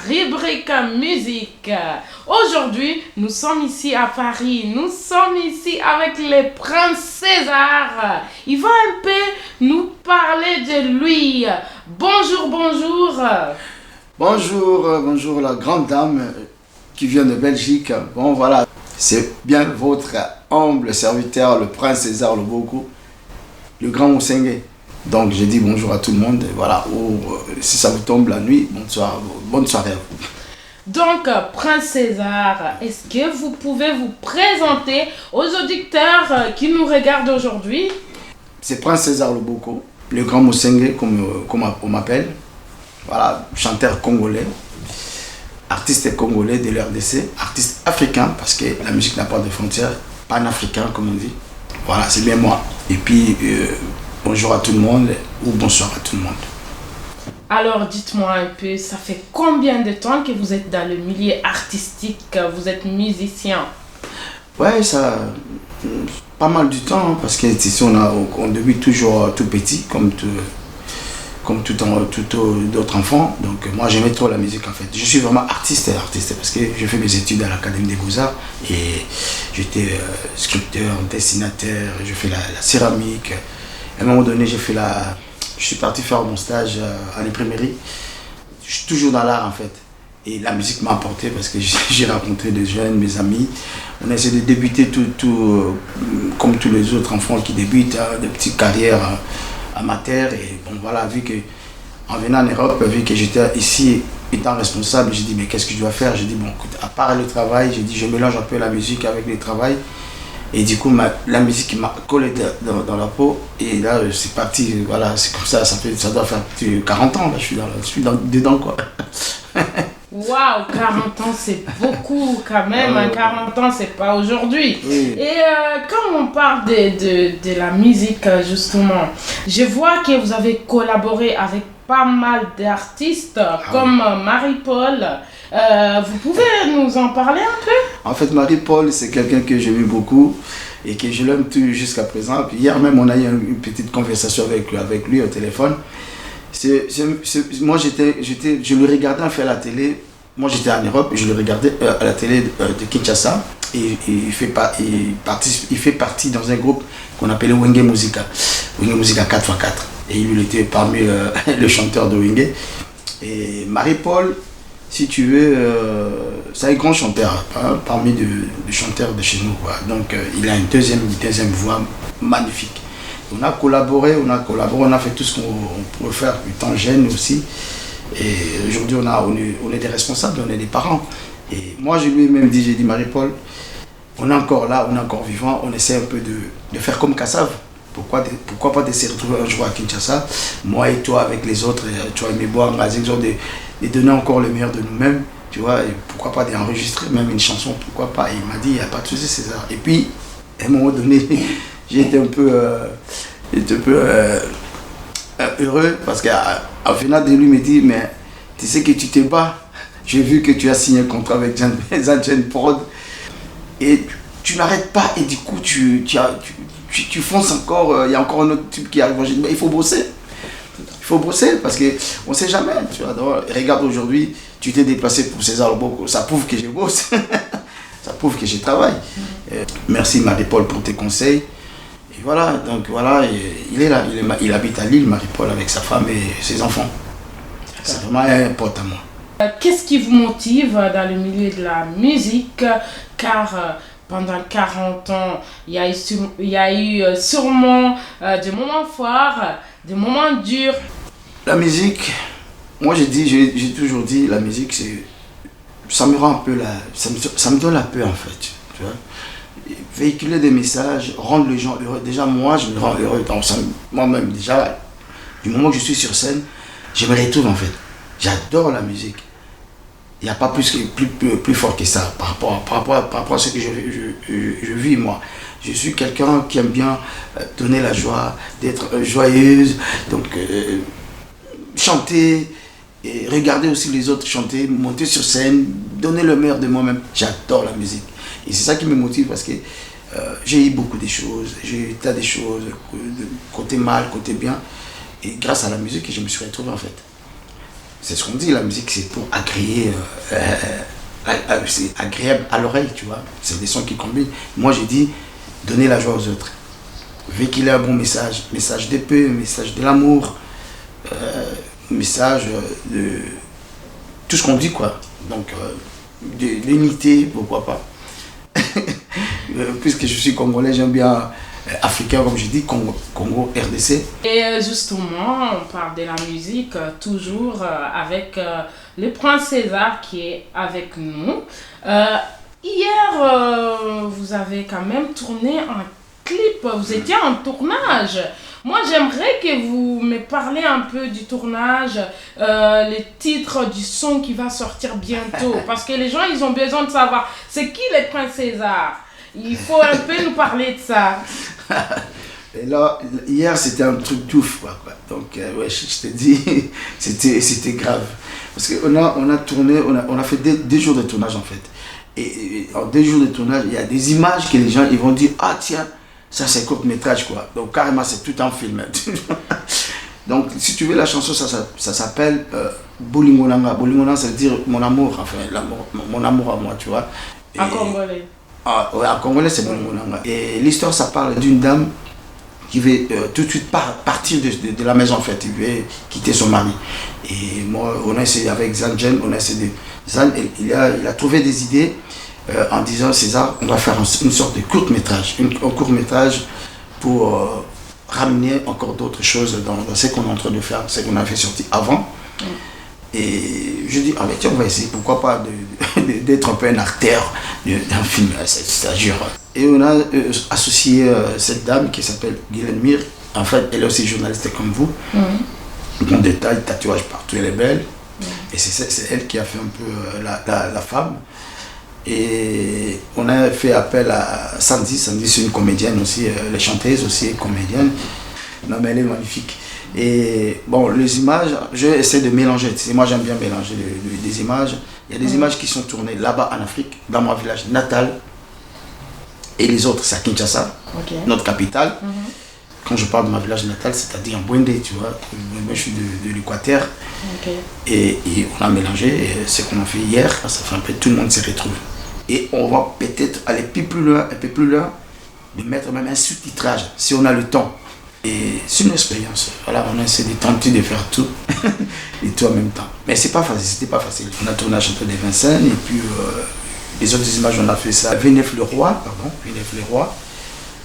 rubrique musique. Aujourd'hui, nous sommes ici à Paris. Nous sommes ici avec le prince César. Il va un peu nous parler de lui. Bonjour, bonjour. Bonjour la grande dame qui vient de Belgique. Bon voilà, c'est bien votre humble serviteur, le prince César Loboko, le grand Moussenge. Donc je dis bonjour à tout le monde. Et voilà, si ça vous tombe la nuit, bonne soirée à vous. Donc, prince César, est-ce que vous pouvez vous présenter aux auditeurs qui nous regardent aujourd'hui? C'est prince César Loboko, le grand Moussenge comme on m'appelle. Voilà, chanteur congolais, artiste congolais de l'RDC, artiste africain parce que la musique n'a pas de frontières, panafricain comme on dit. Voilà, c'est bien moi. Et puis, bonjour à tout le monde ou bonsoir à tout le monde. Alors, dites-moi un peu, ça fait combien de temps que vous êtes dans le milieu artistique, vous êtes musicien? Ouais, ça, pas mal du temps, hein, parce que ici on débute toujours tout petit, comme tout d'autres enfants. Donc moi j'aimais trop la musique en fait. Je suis vraiment artiste parce que j'ai fait mes études à l'Académie des Beaux-Arts et j'étais sculpteur, dessinateur, je fais la céramique. À un moment donné je suis parti faire mon stage à l'imprimerie. Je suis toujours dans l'art en fait. Et la musique m'a apporté parce que j'ai rencontré des jeunes, mes amis. On a essayé de débuter tout comme tous les autres enfants qui débutent, hein, des petites carrières amateur. Et bon voilà, vu que en venant en Europe, vu que j'étais ici étant responsable, j'ai dit mais qu'est-ce que je dois faire? J'ai dit bon écoute, à part le travail, j'ai dit je mélange un peu la musique avec le travail. Et du coup la musique m'a collé dans la peau et là c'est parti, voilà, c'est comme ça, ça doit faire 40 ans là, je suis dedans quoi. Waouh, 40 ans c'est beaucoup quand même, 40 ans c'est pas aujourd'hui. Oui. Et quand on parle de la musique justement, je vois que vous avez collaboré avec pas mal d'artistes comme Marie-Paul. Vous pouvez nous en parler un peu? En fait Marie-Paul c'est quelqu'un que j'aime beaucoup et que je l'aime jusqu'à présent. Puis hier même on a eu une petite conversation avec lui au téléphone. Moi je le regardais faire la télé. Moi j'étais en Europe et je le regardais à la télé de Kinshasa et il fait partie dans un groupe qu'on appelait Wenge Musica 4x4 et il était parmi les chanteurs de Wenge. Et Marie-Paul, si tu veux, c'est un grand chanteur, hein, parmi les chanteurs de chez nous quoi. Donc il a une deuxième voix magnifique. On a collaboré, on a fait tout ce qu'on pouvait faire étant jeune aussi. Et aujourd'hui, on est des responsables, on est des parents. Et moi, je lui ai même dit, j'ai dit Marie-Paul, on est encore là, on est encore vivant, on essaie un peu de faire comme Kassav. Pourquoi pas de se retrouver un jour à Kinshasa, moi et toi avec les autres, tu vois, mes bois, de donner encore le meilleur de nous-mêmes, tu vois, et pourquoi pas d'enregistrer même une chanson, pourquoi pas. Et il m'a dit, il n'y a pas de souci, César. Et puis, à un moment donné, j'ai été un peu heureux parce qu'au final de lui me dit mais tu sais que tu te bats, j'ai vu que tu as signé un contrat avec Gen Prod et tu n'arrêtes pas et du coup tu fonces encore, il y a encore un autre type qui arrive. J'ai dit mais il faut bosser parce que on sait jamais, tu vois. Donc, regarde aujourd'hui tu t'es déplacé pour César Loboko, ça prouve que je bosse. Ça prouve que je travaille. Merci Marie-Paul pour tes conseils. Et voilà, donc voilà, il est là, il habite à Lille, Marie-Paul, avec sa femme et ses enfants. C'est vraiment un pote à moi. Qu'est-ce qui vous motive dans le milieu de la musique? Car pendant 40 ans, il y a eu sûrement des moments forts, des moments durs. La musique, moi j'ai toujours dit, la musique, ça me rend un peu ça me donne la paix en fait, tu vois. Véhiculer des messages, rendre les gens heureux. Déjà moi je me rends heureux moi-même. Déjà du moment que je suis sur scène, je me retrouve en fait. J'adore la musique. Il n'y a pas plus fort que ça par rapport à ce que je vis moi. Je suis quelqu'un qui aime bien donner la joie, d'être joyeuse, donc chanter et regarder aussi les autres chanter, monter sur scène, donner le meilleur de moi-même. J'adore la musique. Et c'est ça qui me motive parce que j'ai eu beaucoup de choses, j'ai eu tas de choses, côté mal, côté bien. Et grâce à la musique, je me suis retrouvé en fait. c'est ce qu'on dit, la musique c'est pour agréer, c'est agréable à l'oreille, tu vois. C'est des sons qui combinent. Moi j'ai dit, donner la joie aux autres. Véhiculer un bon message, message de paix, message de l'amour, message de tout ce qu'on dit quoi. Donc de l'unité, pourquoi pas. Puisque je suis congolais, j'aime bien africain comme je dis, Congo, RDC. Et justement, on parle de la musique toujours avec le prince César qui est avec nous. Hier, vous avez quand même tourné un clip, vous étiez en tournage. Moi, j'aimerais que vous me parliez un peu du tournage, les titres du son qui va sortir bientôt. Parce que les gens, ils ont besoin de savoir, c'est qui le prince César? Il faut un peu nous parler de ça. Et là, hier, c'était un truc d'ouf, quoi. Donc, ouais, je te dis, c'était grave. Parce qu'on a tourné, on a fait deux jours de tournage, en fait. Et en 2 jours de tournage, il y a des images que les gens ils vont dire, ah tiens, ça c'est court-métrage, quoi. Donc, carrément, c'est tout un film. Donc, si tu veux, la chanson, ça s'appelle Bolingonanga. Bolingonanga, ça veut dire mon amour, enfin, mon amour à moi, tu vois. En congolais. Ah, ouais, en congolais, c'est Bolingonanga. Et l'histoire, ça parle d'une dame qui veut tout de suite partir de la maison, en fait. Il veut quitter son mari. Et moi, on a essayé avec Zanjen, on a essayé de... Zan, il a trouvé des idées en disant, César, on doit faire une sorte de court-métrage. Un court-métrage pour ramener encore d'autres choses dans ce qu'on est en train de faire, ce qu'on avait sorti avant. Et je dis, ah mais tiens, on va essayer, pourquoi pas d'être un peu un acteur d'un film, c'est-à-dire. Et on a associé cette dame qui s'appelle Guylaine Mir. En fait, elle est aussi journaliste comme vous. Bon détail, tatouage partout, elle est belle. Et c'est elle qui a fait un peu la femme. Et on a fait appel à Sandy. Sandy, c'est une comédienne aussi, elle est chanteuse aussi, comédienne. Non, mais elle est magnifique. Et bon, les images, j'essaie de mélanger. Moi, j'aime bien mélanger des images. Il y a des images qui sont tournées là-bas en Afrique, dans mon village natal. Et les autres, c'est à Kinshasa, notre capitale. Quand je parle de ma village natal, c'est-à-dire en Bwende, tu vois. Moi, je suis de l'Équateur. Et on a mélangé. Et ce qu'on a fait hier, ça fait un peu, tout le monde se retrouve. Et on va peut-être aller un peu plus loin, de mettre même un sous-titrage, si on a le temps. Et c'est une expérience. Voilà, on a essayé de tenter de faire tout. Et tout en même temps. Mais c'est pas facile, c'était pas facile. On a tourné à Château de Vincennes, et puis les autres images, on a fait ça à Vénef-le-Roi, Vénef-le-Roi.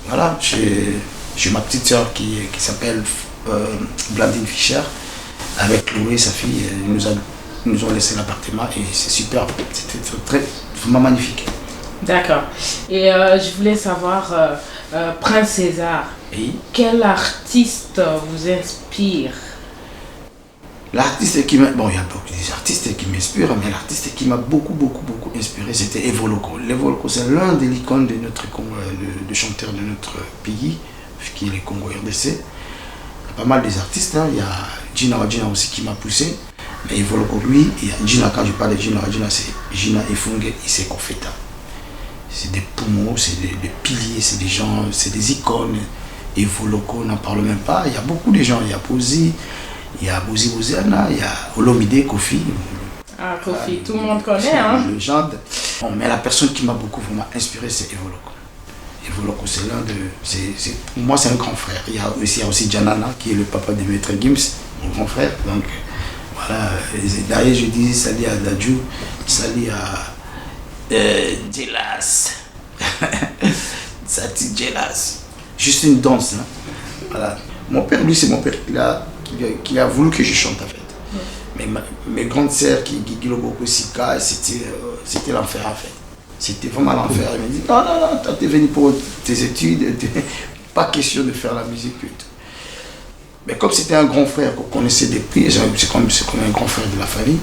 Voilà, j'ai ma petite soeur qui s'appelle Blandine Fischer, avec Chloé, sa fille, ils nous ont laissé l'appartement et c'est super, c'était vraiment magnifique. D'accord. Et je voulais savoir, Prince César, quel artiste vous inspire? L'artiste qui m'a... Bon, il y a beaucoup d'artistes qui m'inspirent, mais l'artiste qui m'a beaucoup inspiré, c'était Evo Loco. Evo Loco, c'est l'un des icônes de notre de chanteurs de notre pays, qui est le Congo RDC. Il y a pas mal des artistes, hein. Il y a Gina Wadjina aussi qui m'a poussé. Mais Evo Loco, lui, et Gina, quand je parle de Gina Wadjina, c'est Gina Efunge Iseko Feta. C'est des poumons, c'est des piliers, c'est des gens, c'est des icônes. Evo Loco, on n'en parle même pas. Il y a beaucoup de gens, il y a Posi, il y a Bozi Boziana, il y a Olomide, Kofi. Ah, Kofi, tout le monde connaît, hein. Une légende. Bon, mais la personne qui m'a beaucoup vraiment inspiré, c'est Evo Loco. Evo Loco, c'est l'un de... Pour moi, c'est un grand frère. Il y a aussi Janana, qui est le papa de Maître Gims, mon grand frère. Donc, voilà. D'ailleurs, je dis salut à Dadju, salut à Jelas. Sati Jelas. Juste une danse, hein. Voilà. Mon père, lui, c'est mon père qui a voulu que je chante, en fait. Mais mes grandes sœurs, Guigui Loboko Sika, c'était l'enfer, en fait. C'était vraiment l'enfer. Il m'a dit, non, t'es venu pour tes études, pas question de faire la musique et tout. Mais comme c'était un grand frère qu'on connaissait depuis, c'est comme un grand frère de la famille.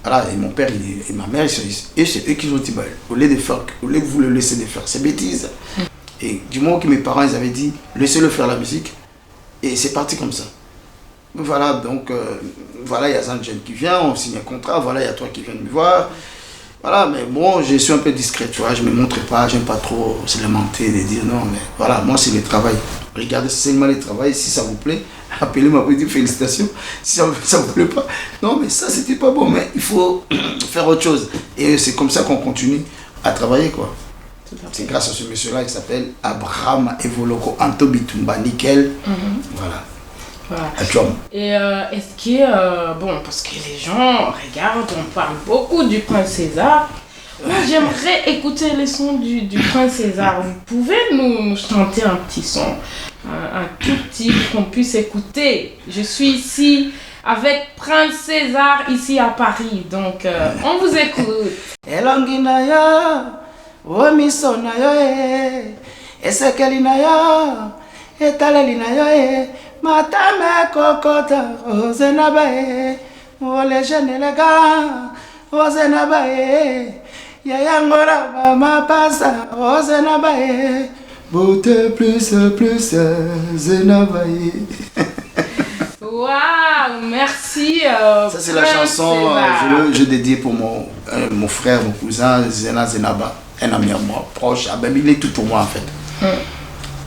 Voilà, et mon père et ma mère, c'est eux qui ont dit, bah, au lieu que vous le laissez de faire ces bêtises. Et du moment que mes parents, ils avaient dit, laissez-le faire la musique. Et c'est parti comme ça. Voilà, donc, voilà, il y a Zanjen qui vient, on signe un contrat, voilà, il y a toi qui viens de me voir. Voilà, mais bon, je suis un peu discret, tu vois, je ne me montre pas, j'aime pas trop se lamenter, de dire non, mais voilà, moi c'est le travail. regardez seulement le travail, si ça vous plaît, appelez-moi pour dire félicitations. Si ça ne vous plaît pas, non mais ça c'était pas bon, mais il faut faire autre chose. Et c'est comme ça qu'on continue à travailler quoi. C'est grâce à ce monsieur-là qui s'appelle Abraham Evoloko Antobitumba Nickel. Voilà. Et est-ce que, bon, parce que les gens regardent, on parle beaucoup du Prince César. Moi, j'aimerais écouter les sons du Prince César. Vous pouvez nous chanter un petit son, un tout petit qu'on puisse écouter. Je suis ici avec Prince César, ici à Paris. Donc, on vous écoute. Matame kokota ozenabae ole jenelega ozenabae yayangora mama pasa ozenabae beauté plus zenabae. Waouh, merci. Ça c'est la chanson je dédie pour mon frère, mon cousin Zenaba, un ami à moi proche. Ah ben il est tout pour moi en fait.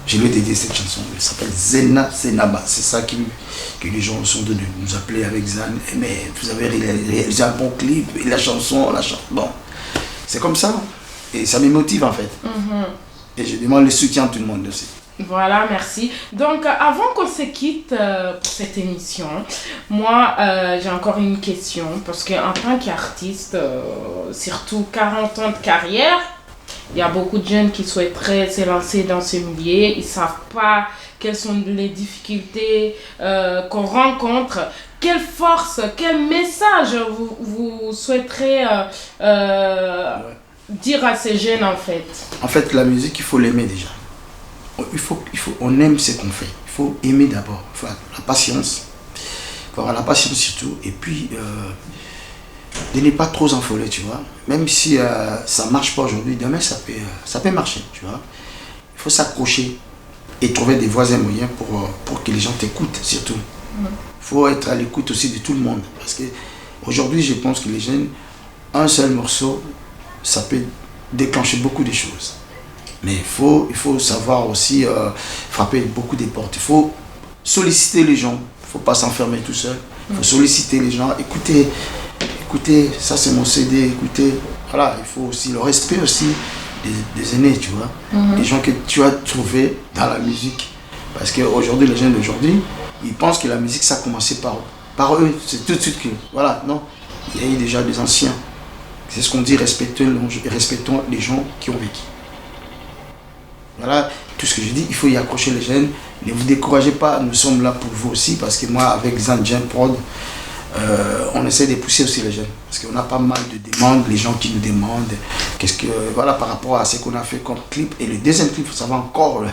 Je lui ai dédié cette chanson, elle s'appelle Zenaba. C'est ça que les gens sont de nous appeler avec Zan. Mais vous avez réalisé un bon clip, et la chanson, bon, c'est comme ça. Et ça me motive en fait. Et je demande le soutien de tout le monde aussi. Voilà, merci. Donc, avant qu'on se quitte pour cette émission, moi, j'ai encore une question. Parce qu'en tant qu'artiste, surtout 40 ans de carrière, il y a beaucoup de jeunes qui souhaiteraient se lancer dans ce milieu. Ils ne savent pas quelles sont les difficultés qu'on rencontre. Quelle force, quel message vous souhaiterez dire à ces jeunes en fait? En fait, la musique, il faut l'aimer déjà. On aime ce qu'on fait. Il faut aimer d'abord. Il faut la patience. Il faut avoir la patience surtout. Et puis, de ne pas trop s'enfoler, tu vois. Même si ça ne marche pas aujourd'hui, demain ça peut marcher, tu vois. Il faut s'accrocher et trouver des voies et moyens pour que les gens t'écoutent surtout. Il faut être à l'écoute aussi de tout le monde. Parce que aujourd'hui, je pense que les jeunes, un seul morceau, ça peut déclencher beaucoup de choses. Mais il faut savoir aussi frapper beaucoup des portes. Il faut solliciter les gens. Il ne faut pas s'enfermer tout seul. Il faut solliciter les gens, écouter, ça c'est mon CD, écoutez. Voilà, il faut aussi le respect aussi des aînés, tu vois. Des gens que tu as trouvés dans la musique. Parce qu'aujourd'hui, les jeunes d'aujourd'hui, ils pensent que la musique, ça a commencé par eux. C'est tout de suite que, voilà, non. Il y a eu déjà des anciens. C'est ce qu'on dit, respectons les gens qui ont vécu. Voilà, tout ce que je dis, il faut y accrocher les jeunes. Ne vous découragez pas, nous sommes là pour vous aussi. Parce que moi, avec Zandjian Prod, on essaie de pousser aussi les jeunes. Parce qu'on a pas mal de demandes, les gens qui nous demandent. Voilà, par rapport à ce qu'on a fait comme clip. Et le deuxième clip, ça va encore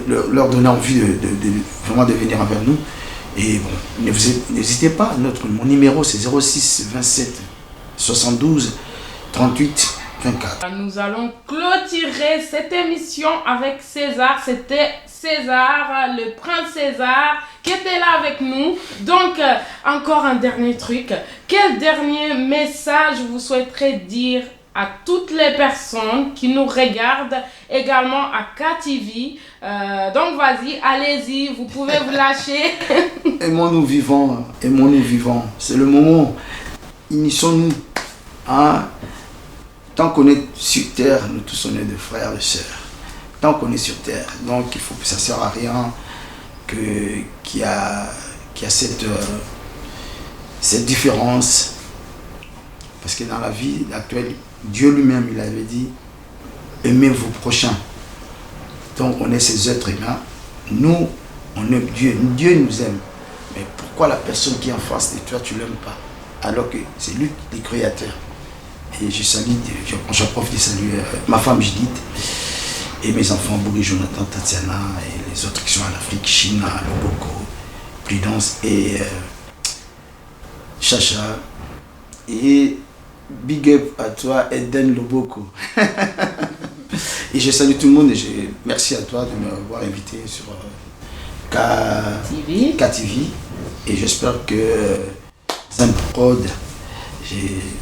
leur donner envie vraiment de venir envers nous. Et bon, n'hésitez pas, mon numéro c'est 06 27 72 38 24. Nous allons clôturer cette émission avec César. C'était César, le Prince César, qui était là avec nous. Donc, encore un dernier truc. Quel dernier message vous souhaiterez dire à toutes les personnes qui nous regardent, également à KTV? Donc, vas-y, allez-y, vous pouvez vous lâcher. Aimons-nous vivants, aimons-nous vivants. C'est le moment. Unissons-nous. Hein? Tant qu'on est sur terre, nous tous on est des frères et sœurs. Tant qu'on est sur terre, donc il faut que ça ne sert à rien qu'il y a cette différence. Parce que dans la vie actuelle, Dieu lui-même, il avait dit, aimez vos prochains. Donc on est ces êtres humains. Nous, on aime Dieu. Dieu nous aime. Mais pourquoi la personne qui est en face de toi, tu ne l'aimes pas? Alors que c'est lui le créateur. Et je salue, j'en profite de saluer ma femme Judith et mes enfants Bouri, Jonathan, Tatiana et les autres qui sont en Afrique, China, Loboko, Prudence et Chacha. Et big up à toi, Eden Loboko. Et je salue tout le monde et merci à toi de m'avoir invité sur KTV. Et j'espère que Zanprod,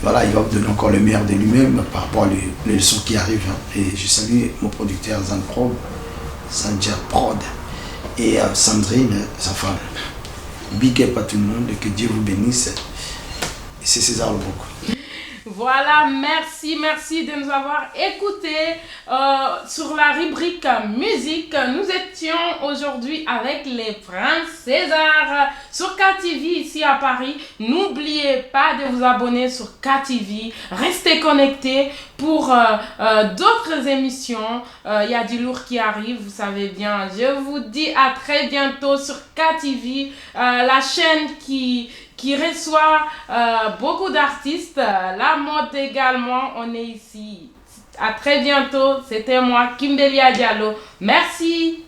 voilà, il va vous donner encore le meilleur de lui-même par rapport aux leçons qui arrivent. Et je salue mon producteur Zanprod Sandia Prod et Sandrine, sa femme. Big up à tout le monde, que Dieu vous bénisse. Et c'est César Loboko. Voilà, merci de nous avoir écoutés sur la rubrique musique. Nous étions aujourd'hui avec les Princes César sur KTV ici à Paris. N'oubliez pas de vous abonner sur KTV. Restez connectés pour d'autres émissions. Il y a du lourd qui arrive, vous savez bien. Je vous dis à très bientôt sur KTV, la chaîne qui reçoit beaucoup d'artistes, la mode également, on est ici. À très bientôt, c'était moi, Kimbelia Diallo. Merci.